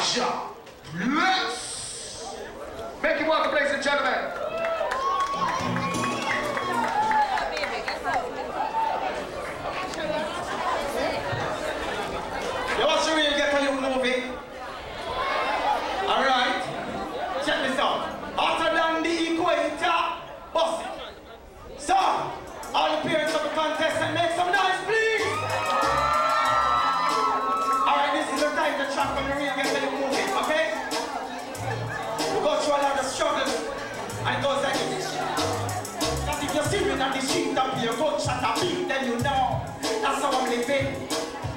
Asha. Yes! Make it welcome, ladies and gentlemen. You want to really get a new movie? Alright. Check this out. Hotter than the equator. Boss it. So, all the parents of the contestant, make some noise, please. Alright, this is the time to track when you really get a new movie, okay? We go through a lot of struggles, and it goes like this. That if you're sitting on the street and your gunshot a beat, then you know that's how I'm living.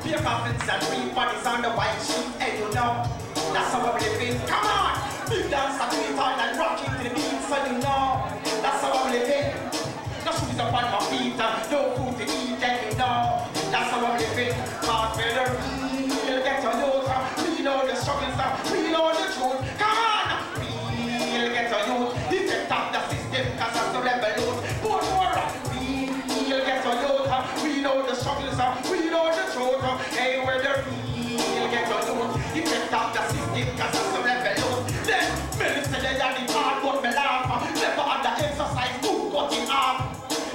Beer coffins and three bodies on the white sheet, and you know that's how I'm living. Come on! Big dance and tweet on and rock into the beat, so you know that's how I'm living. No shoes up on my feet and no food to eat, and you know that's how I'm living. Hard weather, we'll get your youth, we know the struggles, we know the truth. Come on! We'll get your youth, defect of the system, cause that's the rebel youth. But more, we'll get your youth, we know the struggles, we know the truth. Hey, where the real get your youth, defect of the system, cause that's the rebel youth. Then, many say they are the hard, but me laugh. Never under exercise, who got it off?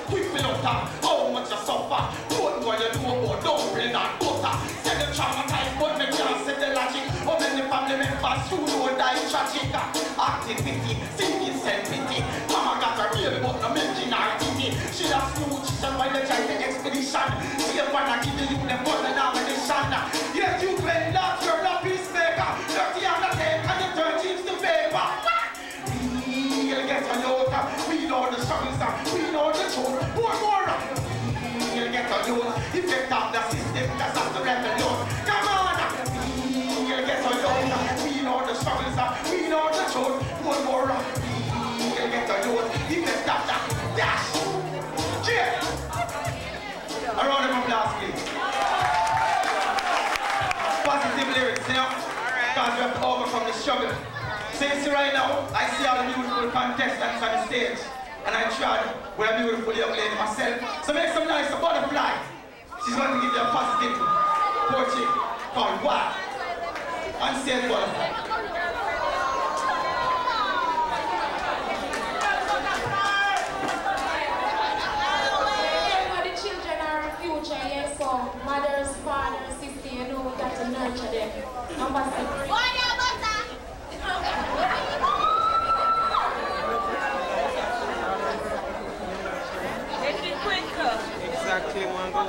Quick me out, how much you suffer. Don't know you know about dumpling and butter. Say them traumatized, but me can't say the logic. How many family members you know die tragic? Activity, seeking self-pity. Mama got a real but no making her titty. She has huge, she said why they try the expedition. See if one give the youth them for the nomination. Yet you claim that you're not peacemaker. 30 and a 10 and you turn jeans to paper. We'll get a youth, we know the struggles, we know the truth. More. We'll get a youth, effect of the system, cause that's the rebel youth. Come on! We'll get a youth, we know the struggles, we know the truth. More. We'll get a youth, effect of the dash. Cheers! A round of applause, please. Positive lyrics, you know? Because we have to overcome the struggle. So you see right now, I see all the beautiful contestants on the stage, and I tried with a beautiful young lady myself. So make some noise for Butterfly. She's going to give you a positive poetry called What? On stage, Butterfly. The children are our future, yes, so mothers, fathers, sisters, you know we got to nurture them. Number 6. Exactly, one go.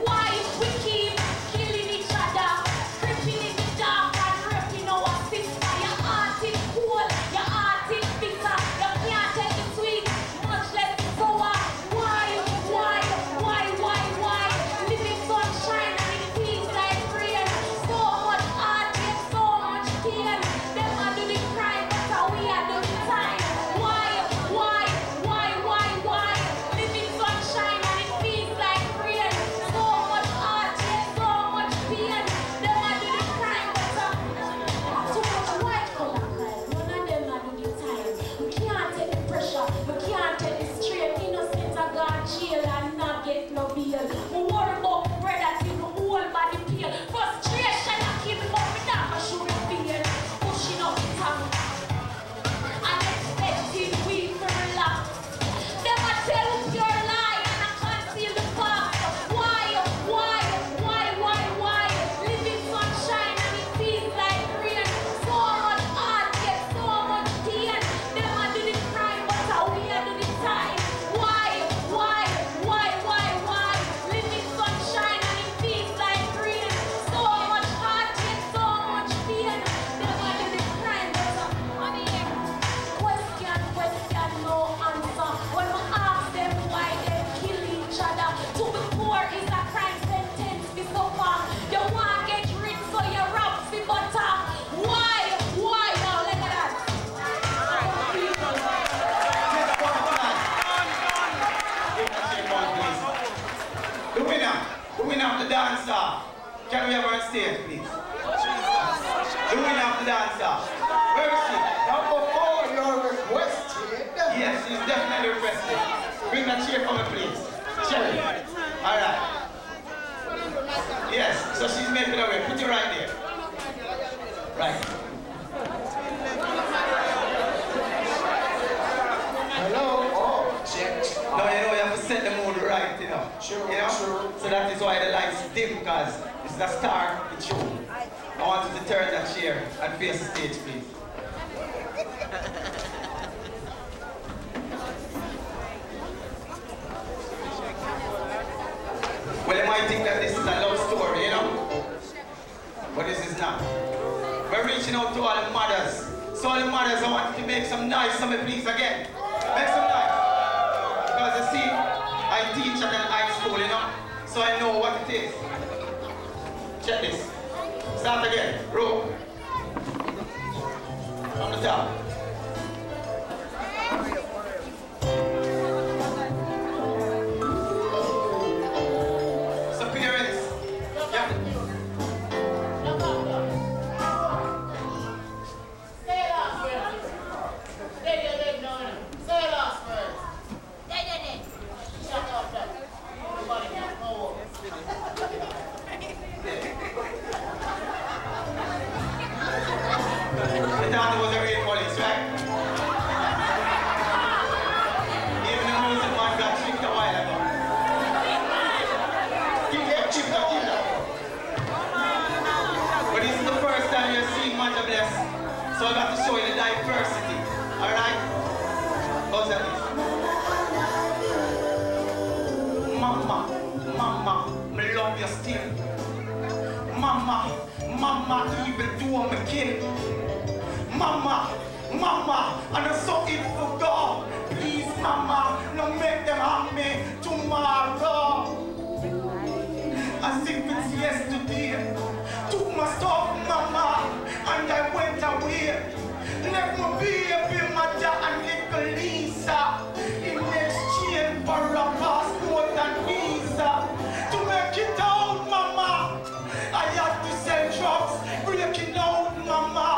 Why we keep killing each other, creeping in the dark and raping dance-off. Can we have her on stage, please? The winner of the dance-off. Where is she? Number 4, you're requested. Yes, she's definitely requested. Bring that chair for me, please. Cherry. All right. Yes, so she's making her way. Put it right there. Right. Hello. Oh, check. No, you know, you have to set the mood right, you know. Sure, you know? sure. So that is why the lights dim, because it's the star, the tune. I want you to turn that chair and face the stage, please. Well, you might think that this is a love story, you know? But this is not. We're reaching out to all the mothers. So all the mothers, I want you to make some noise for me, please, again. Make some noise. Because you see, I teach at an high school, you know? So I know what it is. Check this. Start again. Row. On the top. So parents, yeah. The daughter was a real police, right? Even the music man got tricked a while ago. He get tricked a while ago. But this is the first time you're seeing Manja Bless, so I got to show you the diversity. Alright? How's that? Mama, me love you still. Mama, even though I'm a kid. Mama, and I saw it for God. Please, Mama, no make them harm me tomorrow. As if it's yesterday. Took my stuff, Mama, and I went away. Left my baby, Mother, and little Lisa in exchange for a passport and visa. To make it out, Mama, I had to sell drugs, breaking out, Mama,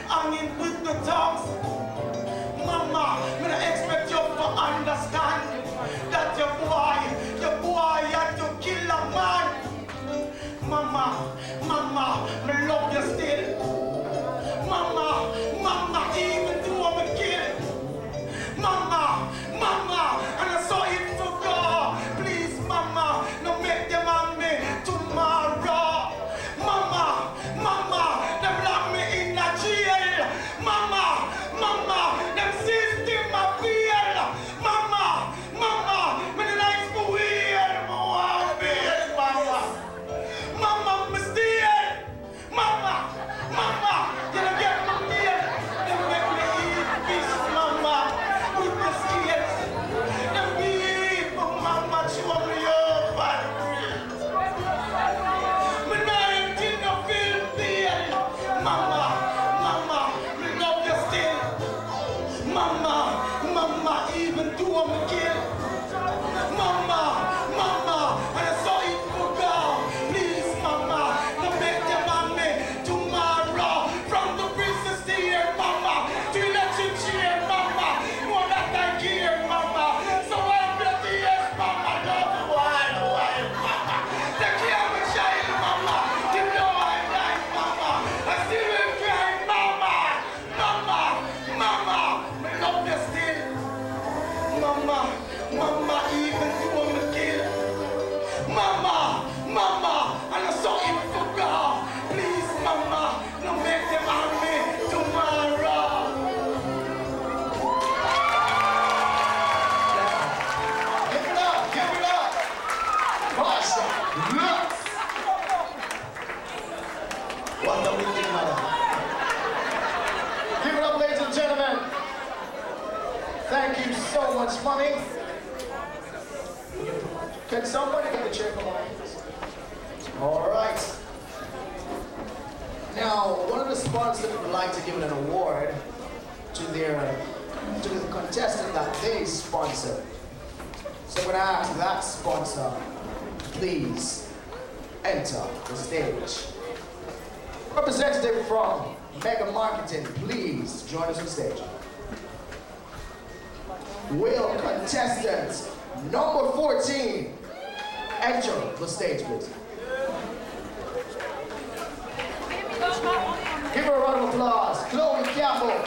hanging with the dogs. Mama, me I expect you to understand that your boy had to kill a man. Mama, me love you still. Mama, even though I'm a kid. Mama, and I saw it for God. Please, Mama, no make them on me tomorrow. Mama, them lock me in a jail. Mama, them system a fail. Mama, me the nice for weird. Mama, me steal. Mama, you don't get my meal. Them make me eat fish, Mama, with the scales. Them beef, Mama, show me your body. Me not in no feel pain. Mama, me love you still. Mama, even though I'm a kid. Mama, and I saw it for God. Please, Mama, no make them on me tomorrow. From the princess to here, Mama, to electric chair, Mama, more that I care, Mama. So I'm bloody, yes, Mama, love why, Mama. Take care of my child, Mama. You know I'm dying, Mama. I still will cry, Mama, me love you still. Mama, even though I'm a kid. Mama, and I saw it for God. Please, Mama, no make them on me tomorrow. Give it up. Awesome. Look. What a wicked mother. Give it up, ladies and gentlemen. Thank you so much, Mommy. Can somebody get the chair for Mommy? All right. Now, one of the sponsors would like to give an award to the contestant that they sponsored. So I'm going to ask that sponsor, please, enter the stage. Representative from Mega Marketing, please join us on stage. Will contestant number 14 enter the stage, please? Give her a round of applause, Chloe Campbell.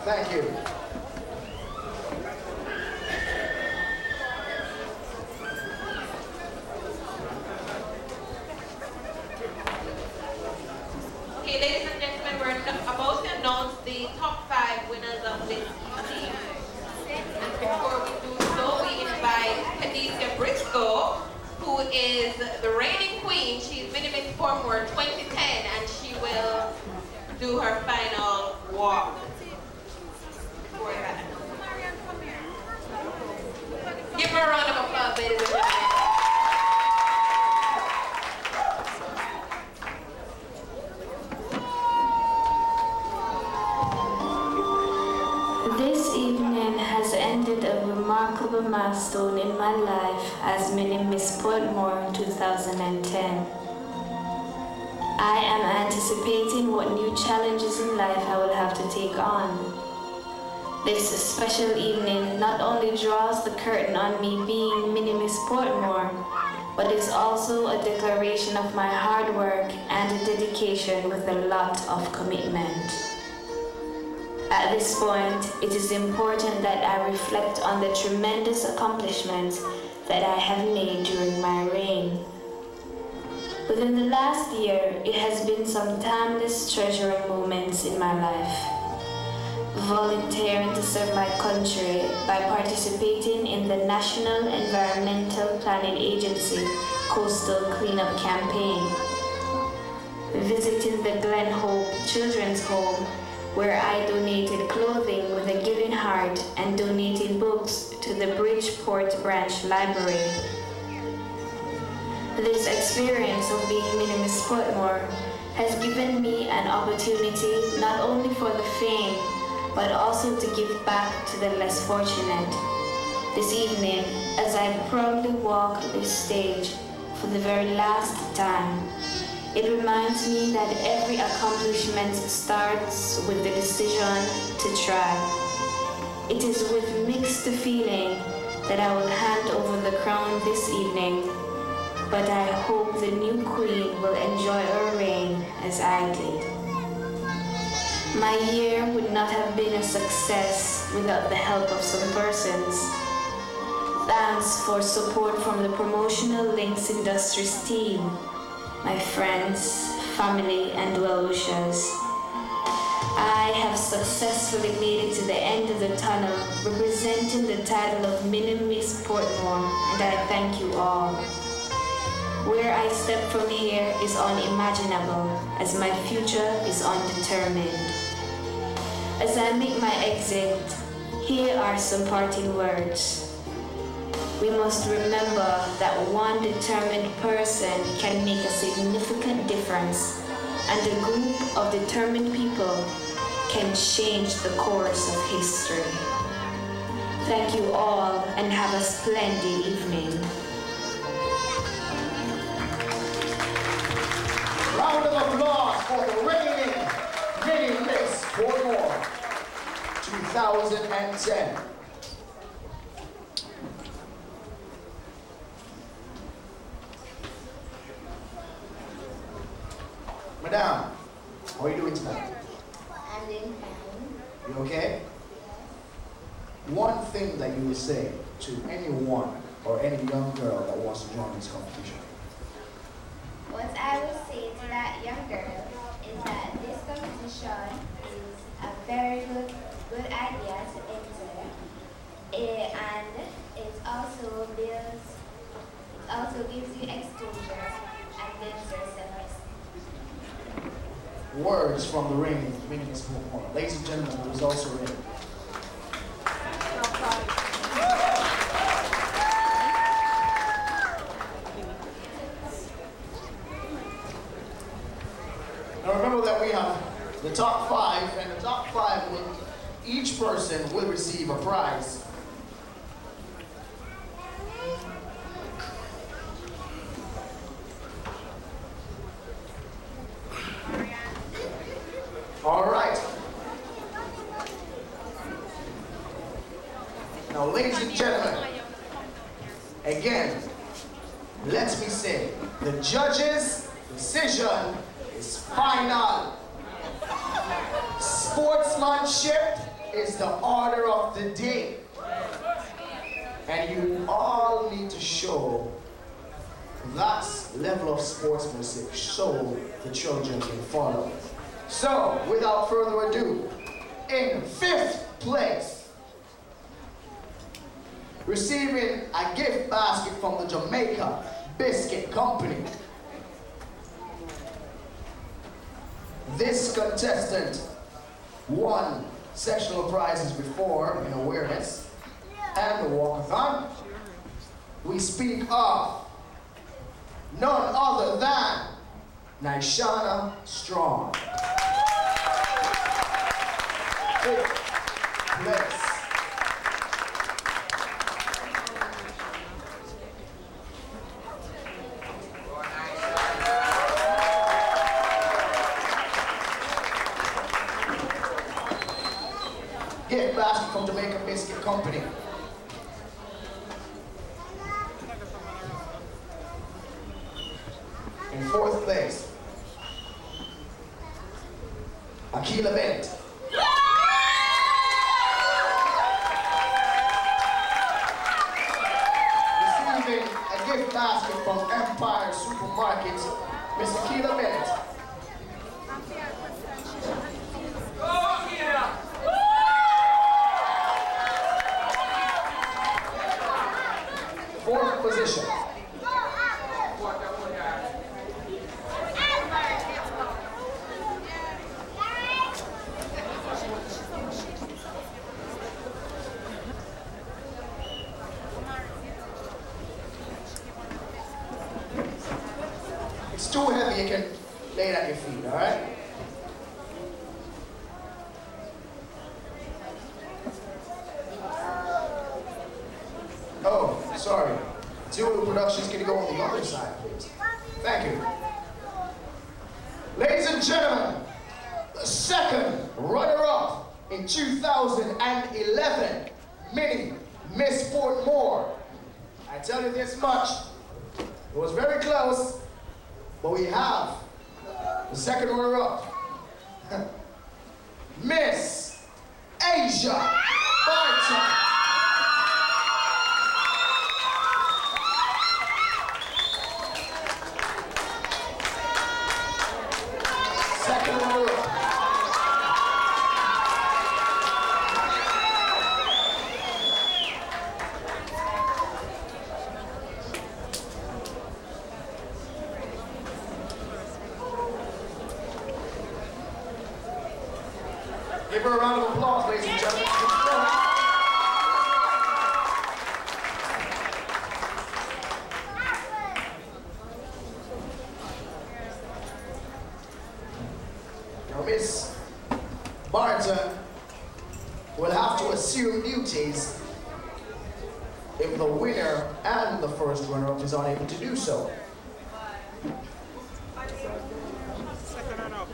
Thank you. Okay, ladies and gentlemen, we're about to announce the top 5 winners of this evening. And before we do so, we invite Khadijah Briscoe, who is the reigning queen. She's Minimis Portmore 2010, and she will do her final walk. Before that. Give her a round of applause, ladies and gentlemen. This evening has ended a remarkable milestone in my life as Minimis Portmore 2010. I am anticipating what new challenges in life I will have to take on. This special evening not only draws the curtain on me being Minimis Portmore, but is also a declaration of my hard work and a dedication with a lot of commitment. At this point, it is important that I reflect on the tremendous accomplishments that I have made during my reign. Within the last year, it has been some timeless treasuring moments in my life. Volunteering to serve my country by participating in the National Environmental Planning Agency Coastal Cleanup Campaign. Visiting the Glen Hope Children's Home, where I donated clothing with a giving heart and donated books to the Bridgeport Branch Library. This experience of being Minimis Portmore has given me an opportunity not only for the fame, but also to give back to the less fortunate. This evening, as I proudly walk this stage for the very last time, it reminds me that every accomplishment starts with the decision to try. It is with mixed feeling that I will hand over the crown this evening, but I hope the new queen will enjoy her reign as I did. My year would not have been a success without the help of some persons. Thanks for support from the Promotional Links Industries team, my friends, family, and well-wishers. I have successfully made it to the end of the tunnel, representing the title of Minimis Portmore, and I thank you all. Where I step from here is unimaginable, as my future is undetermined. As I make my exit, here are some parting words. We must remember that one determined person can make a significant difference, and a group of determined people can change the course of history. Thank you all, and have a splendid evening. Round of applause for the reigning Minimis Portmore 2010. Madam, how are you doing tonight? I'm doing fine. You okay? One thing that you would say to anyone or any young girl that wants to join this competition. What I would say to that young girl is that this competition is a very good idea to enter, and it also gives you exposure and builds your self-esteem. Words from the reigning Minimis Portmore. Ladies and gentlemen, the results are in. Now remember that we have the top 5, and the top 5 will, each person will receive a prize. All right. Now, ladies and gentlemen, again, let me say, the judge's decision is final. Sportsmanship is the order of the day. And you all need to show that level of sportsmanship so the children can follow. So, without further ado, in 5th place, receiving a gift basket from the Jamaica Biscuit Company. This contestant won sectional prizes before in awareness and the walkathon. We speak of none other than Naishana Strong. 5th place. Gift basket from Jamaica Biscuit Company. In 4th place, Akila Bennett. Receiving a gift basket from Empire Supermarket, Miss Akila Bennett. Fourth position. It's too heavy, you can lay it at your feet, all right? Oh, sorry. Zulu Productions, can you go on the other side, please? Thank you. Ladies and gentlemen, the second runner-up in 2011, Minnie Miss Portmore. I tell you this much, it was very close, but we have the second runner-up, Miss Asia Barton. Second runner-up. Give her a round of applause, ladies and gentlemen. Now, Miss Barton will have to assume duties if the winner and the first runner-up is unable to do so. Second and up.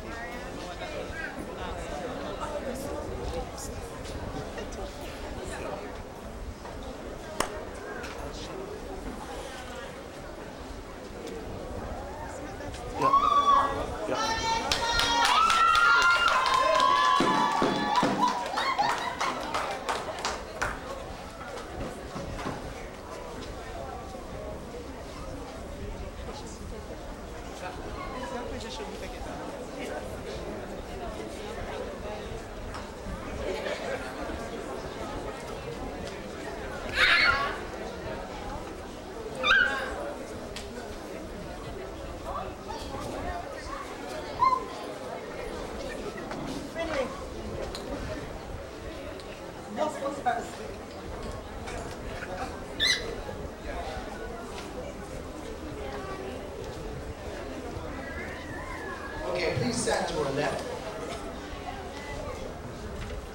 Okay, please stand to her left.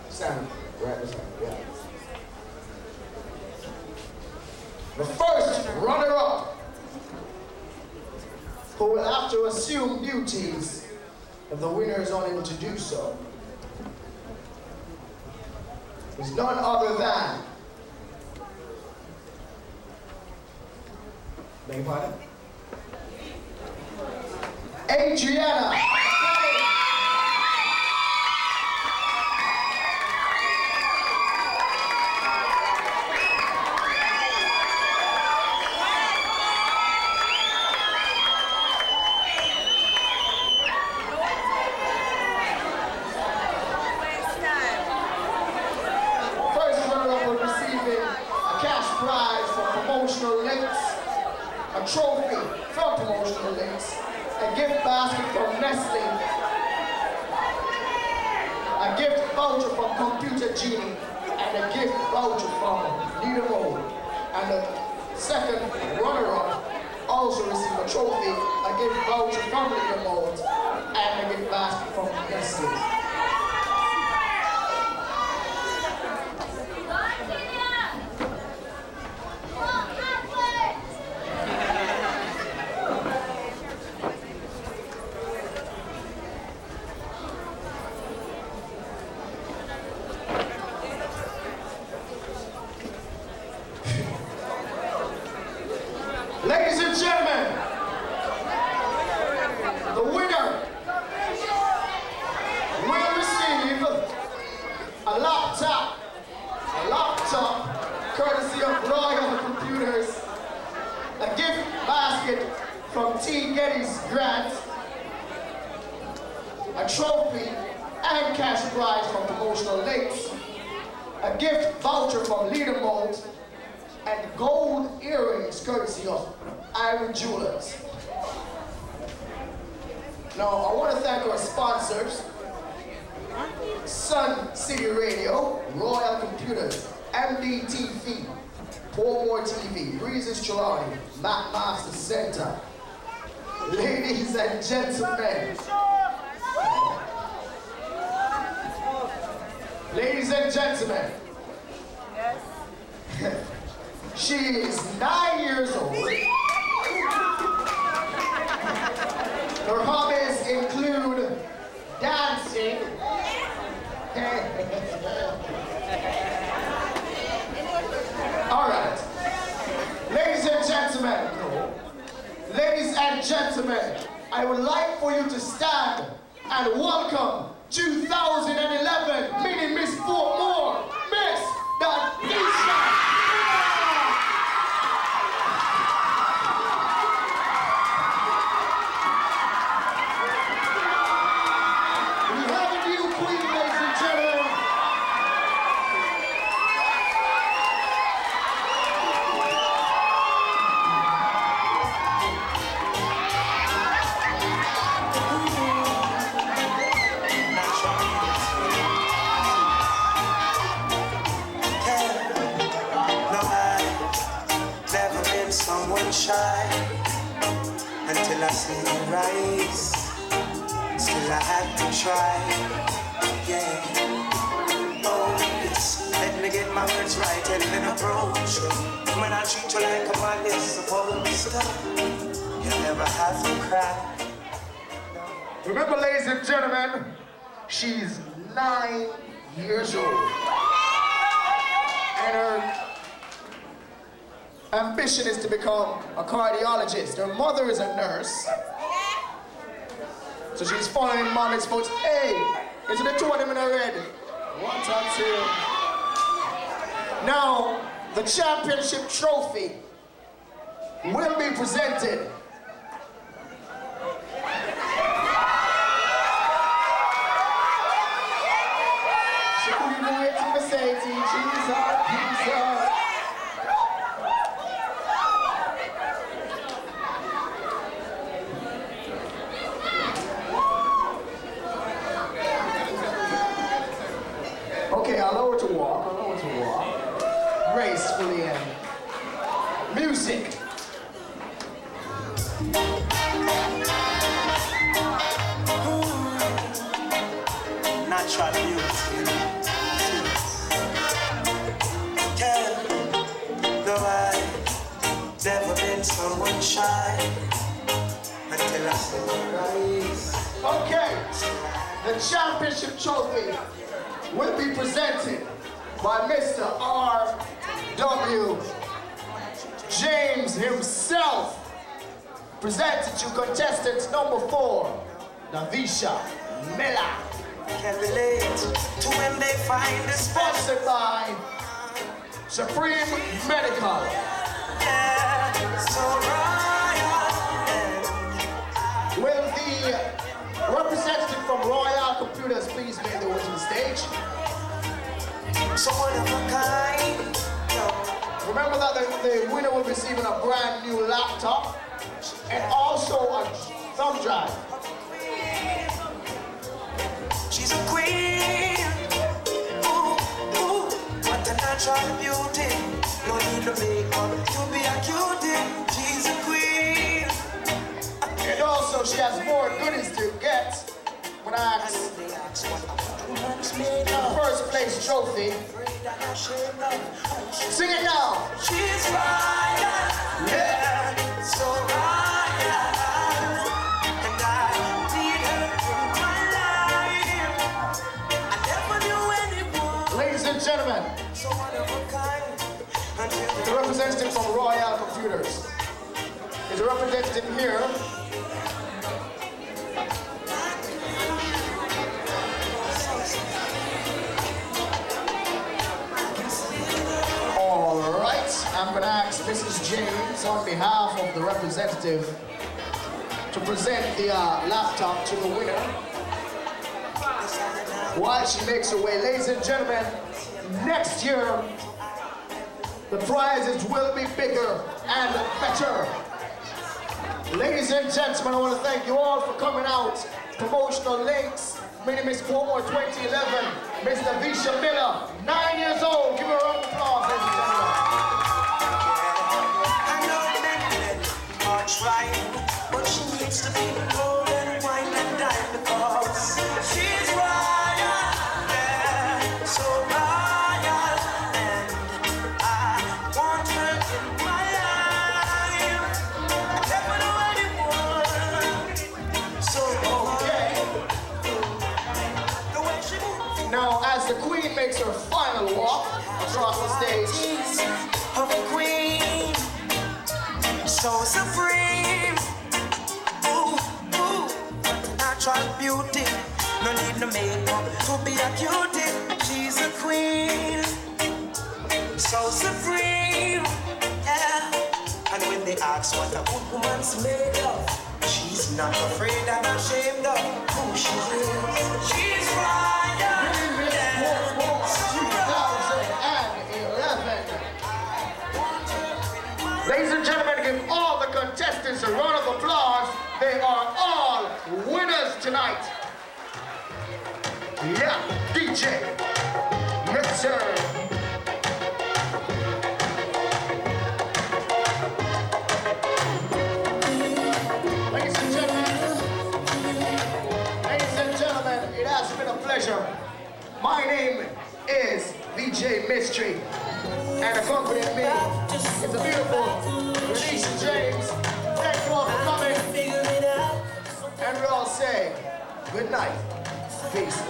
Stand right beside her, yeah. The first runner-up, who will have to assume duties if the winner is unable to do so, is none other than, beg your pardon? Adriana. A trophy from Promotional Links, a gift basket from Nestle, a gift voucher from Computer Genie, and a gift voucher from Leaderboard. And the second runner-up also received a trophy, a gift voucher from Leaderboard, and a gift basket from Nestle. Ladies and gentlemen, the winner will receive a laptop courtesy of Royal Computers, a gift basket from T. Getty's Grant, a trophy and cash prize from Promotional Links, a gift voucher from Leaderboard, and gold earrings courtesy of Iron Jewelers. Now, I want to thank our sponsors: Sun City Radio, Royal Computers, MDTV, Portmore TV, Breezes Trelawney, Mac Master Center. Ladies and gentlemen, she is 9 years old. Her hobbies include dancing, all right. Ladies and gentlemen, I would like for you to stand and welcome 2011 Mini Miss Portmore, Miss Danisha. Shy until I see you rise. Still I have to try. Yeah. Oh, yes. Let me get my words right and then approach you. When I treat you like a man is supposed to, you'll never have to cry. Remember, ladies and gentlemen, she's 9 years old. And her ambition is to become a cardiologist. Her mother is a nurse, so she's following mommy's foot. Hey, is it the two of them in a red? 1, 2. Now, the championship trophy will be presented. She couldn't even wait to say it, Jesus. Okay, allow her to walk, gracefully and music. Okay, the championship trophy will be presented by Mr. R.W. James himself. Presented to contestant number 4, Navisha Miller. Can relate to when they find the Sponsored by Supreme Medical. Yeah, so royal. Will the representative from Royal Computers please make their way to the stage? So one of a kind. Remember that the winner will be receiving a brand new laptop and also a thumb drive. She's a queen. Ooh, ooh, what a natural beauty. No need to make up to be a cutie. She's a queen. And also she has more goodies to get. When I ask the first place trophy. Sing it now. She's royal. Yeah, so royal. And I need her in my life. I never knew anyone. Ladies and gentlemen, So one of a kind. the representative from Royal Computers is a representative here. All right, I'm going to ask Mrs. James on behalf of the representative to present the laptop to the winner. While she makes her way, ladies and gentlemen, next year the prizes will be bigger and better. Ladies and gentlemen, I want to thank you all for coming out. Promotional links, Mini Miss Portmore 2011, Miss Navisha Miller, 9 years old. Give her a round of applause, ladies and gentlemen. I know that men are trying, but she needs to be gold and wine and dine because she's royal, yeah, so royal, and I want her in my life. I never know anyone so Okay. the way she moves. Now, as the Queen makes her final walk across the stage, Of a queen, so supreme. Ooh, ooh, what a natural beauty. No need no makeup to be a cutie. She's a queen, so supreme. Yeah. And when they ask what a good woman's made of, she's not afraid and ashamed of who she is. She's royal. Miss Portmore 2011. Ladies and gentlemen, give all the contestants a round of applause. They are all winners tonight. Yeah, DJ. Yes, sir. Ladies and gentlemen, it has been a pleasure. My name is VJ Mystery, and accompanying me is the beautiful Navisha James. Thank you all for coming, and we all say good night. Peace.